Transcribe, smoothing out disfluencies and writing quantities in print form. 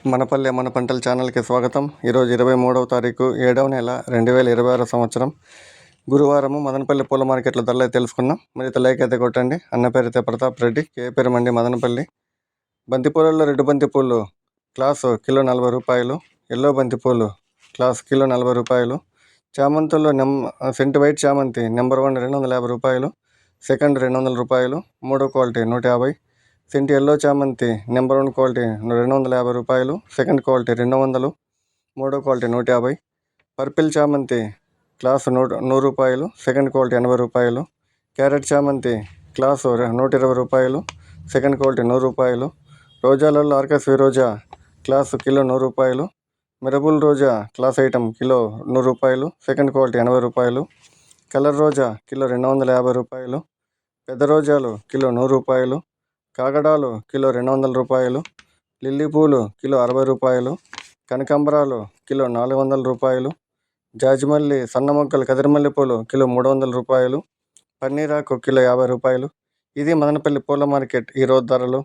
మనపల్లె మన పంటల ఛానల్కి స్వాగతం. ఈరోజు 23వ తారీఖు 7వ నెల 2026 సంవత్సరం గురువారము. మదనపల్లి పూల మార్కెట్లో ధరలు అయితే తెలుసుకున్నాం. మరి లైక్ అయితే కొట్టండి. అన్న పేరైతే ప్రతాప్ రెడ్డి, కే పేరు మండి, మదనపల్లి. బంతిపూలలో రెడ్ బంతిపూలు క్లాసు కిలో 40 రూపాయలు, ఎల్లో బంతిపూలు క్లాస్ కిలో 40 రూపాయలు, చామంతుల్లో సెంట్ వైట్ చామంతి నెంబర్ 1 250 రూపాయలు, సెకండ్ 200 రూపాయలు, మూడో క్వాలిటీ 150. సెంట్ ఎల్లో చామంతి నెంబర్ 1 క్వాలిటీ 250 రూపాయలు, సెకండ్ క్వాలిటీ 200, మూడో క్వాలిటీ 150. పర్పిల్ చామంతి క్లాసు 100 రూపాయలు, సెకండ్ క్వాలిటీ 80 రూపాయలు. క్యారెట్ చామంతి క్లాసు 120 రూపాయలు, సెకండ్ క్వాలిటీ 100 రూపాయలు. రోజాలలో ఆర్కస్వి రోజా క్లాసు కిలో 100 రూపాయలు. మిరబుల్ రోజా క్లాస్ ఐటమ్ కిలో 100 రూపాయలు, సెకండ్ క్వాలిటీ 80 రూపాయలు. కలర్ రోజా కిలో 250 రూపాయలు. పెద్ద రోజాలు కిలో 100 రూపాయలు. కాగడాలు కిలో 200 రూపాయలు. లిల్లీ పూలు కిలో 60 రూపాయలు. కనకాంబరాలు కిలో 400 రూపాయలు. జాజిమల్లి సన్న మొగ్గలు కదిరిమల్లి పూలు కిలో 300 రూపాయలు. పన్నీరాకు కిలో 50 రూపాయలు. ఇది మదనపల్లి పూల మార్కెట్ ఈరోజు ధరలు.